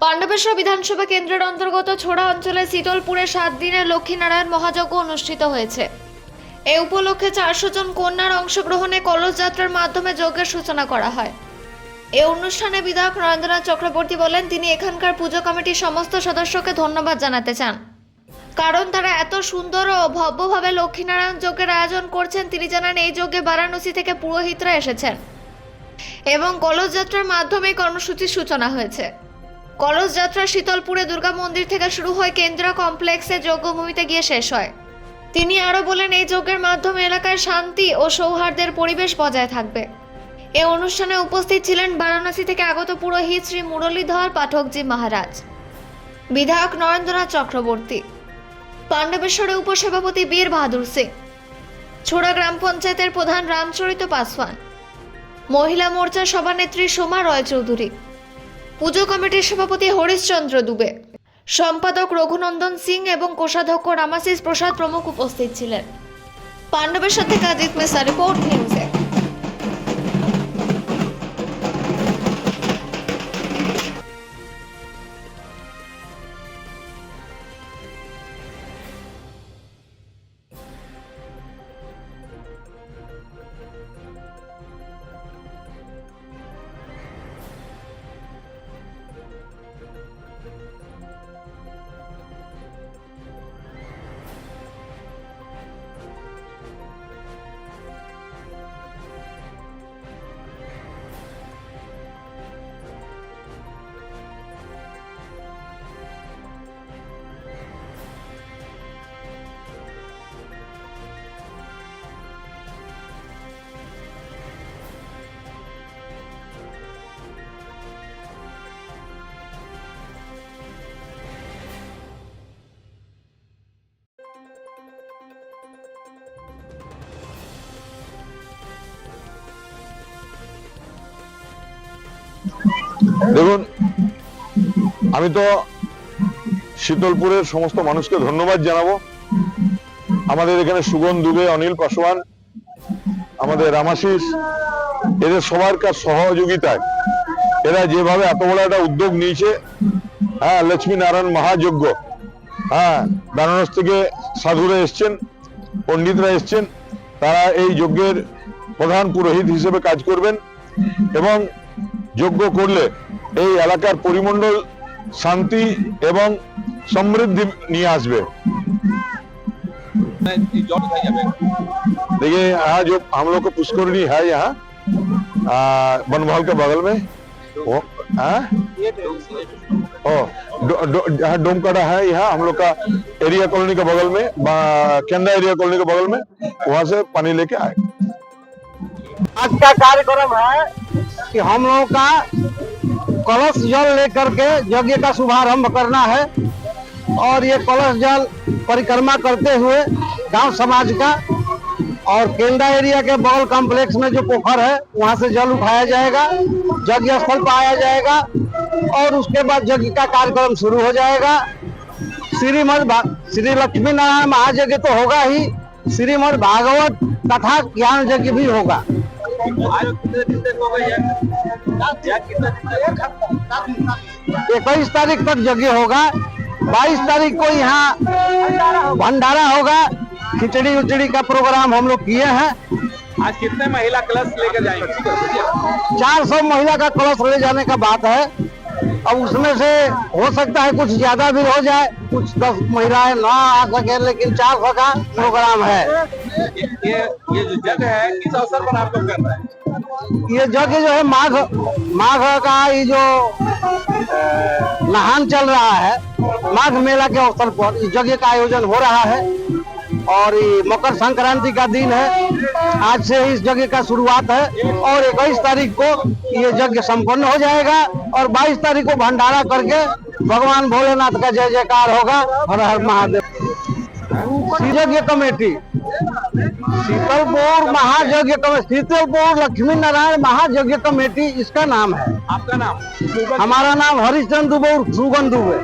পাণ্ডবেশ্বর বিধানসভা কেন্দ্রের অন্তর্গত ছোড়া অঞ্চলের শীতলপুরে 7 দিনের লক্ষ্মীনারায়ণ মহাযজ্ঞ অনুষ্ঠিত হয়েছে। এ উপলক্ষে 400 জন কন্যার অংশগ্রহণে কলস যাত্রার মাধ্যমে যজ্ঞের সূচনা করা হয়। এই অনুষ্ঠানে বিধায়ক নরেন্দ্রনাথ চক্রবর্তী বলেন, তিনি এখানকার পুজো কমিটির সমস্ত সদস্যকে ধন্যবাদ জানাতে চান, কারণ তারা এত সুন্দর ও ভব্যভাবে লক্ষ্মীনারায়ণ যজ্ঞের আয়োজন করছেন। তিনি জানান, এই যজ্ঞে বারাণসী থেকে পুরোহিতরা এসেছেন এবং কলস যাত্রার মাধ্যমে কর্মসূচির সূচনা হয়েছে। কলস যাত্রা শীতলপুরে দুর্গা মন্দির থেকে শুরু হয়, কেন্দ্রীয় কমপ্লেক্সে যজ্ঞভূমিতে গিয়ে শেষ হয়। তিনি আরও বলেন, এই যজ্ঞের মাধ্যমে এলাকায় শান্তি ও সৌহার্দ্যের পরিবেশ বজায় থাকবে। এই অনুষ্ঠানে উপস্থিত ছিলেন বারাণসী থেকে আগত পুরোহিত শ্রী মুরলীধর পাঠকজি মহারাজ, বিধায়ক নরেন্দ্রনাথ চক্রবর্তী, পাণ্ডবেশ্বরের উপসভাপতি বীর বাহাদুর সিং, ছোড়া গ্রাম পঞ্চায়েতের প্রধান রামচরিত পাসওয়ান, মহিলা মোর্চার সভানেত্রী সোমা রয় চৌধুরী, পুজো কমিটির সভাপতি হরিশচন্দ্র দুবে, সম্পাদক রঘুনন্দন সিং এবং কোষাধ্যক্ষ রামাশিস প্রসাদ প্রমুখ উপস্থিত ছিলেন। পাণ্ডবেশ্বর থেকে অজিত মেসা, রিপোর্ট নিউজে। দেখুন, আমি তো শীতলপুরের সমস্ত মানুষকে ধন্যবাদ জানাবো। আমাদের এখানে সুগন দুবে, অনিল পাসওয়ান, আমাদের রামাশিস, এদের সবার কাজ সহযোগিতায় এরা যেভাবে এত বড় একটা উদ্যোগ নিয়েছে, হ্যাঁ, লক্ষ্মী নারায়ণ মহাযজ্ঞ, হ্যাঁ, বেনারস থেকে সাধুরা এসছেন, পণ্ডিতরা এসছেন, তারা এই যজ্ঞের প্রধান পুরোহিত হিসেবে কাজ করবেন এবং যজ্ঞ করলে এই এলাকার পরিমণ্ডল শান্তি এবং সমৃদ্ধি নিয়ে আসবে। देखिए, यहाँ जो हम लोग को पुष्करणी है, यहाँ वन महल के बगल में डोमकाड़ा है, यहाँ हम लोग का एरिया कॉलोनी के बगल में, केंद्रा एरिया कॉलोनी के बगल में, वहां से पानी लेके आए। आज का कार्यक्रम है कि हम लोगों का कलश जल लेकर के यज्ञ का शुभारंभ करना है और ये कलश जल परिक्रमा करते हुए गांव समाज का और केंद्रा एरिया के बगल कॉम्प्लेक्स में जो पोखर है वहां से जल उठाया जाएगा, यज्ञ स्थल पर आया जाएगा और उसके बाद यज्ञ का कार्यक्रम शुरू हो जाएगा। श्री लक्ष्मी नारायण महायज्ञ तो होगा ही, श्रीमद् भागवत कथा ज्ञान यज्ञ भी होगा। 21 तारीख तक यज्ञ होगा। 22 तारीख को यहाँ भंडारा होगा, खिचड़ी उचड़ी का प्रोग्राम हम लोग किए हैं। आज कितने महिला कलश लेकर जाएंगे? 400 महिला का कलश ले जाने का बात है। अब उसमें से हो सकता है कुछ ज्यादा भी हो जाए, कुछ 10 महिलाएं ना आ सके, लेकिन 400 का प्रोग्राम है। ये जो जगह है किस अवसर पर आप लोग कर रहे हैं? ये जगह जो है माघ का ये जो नहान चल रहा है, माघ मेला के अवसर पर इस जगह का आयोजन हो रहा है और ये मकर संक्रांति का दिन है। आज से इस जगह का शुरुआत है और 21 तारीख को ये यज्ञ संपन्न हो जाएगा और 22 तारीख को भंडारा करके भगवान भोलेनाथ का जय जयकार होगा। हर हर महादेव। यज्ञ कमेटी शीतलपुर महायज्ञ कमेटी, शीतलपुर लक्ष्मी नारायण महायज्ञ कमेटी इसका नाम है। आपका नाम? हमारा नाम हरिश्चंद्र दुबे, सुगन दुबे।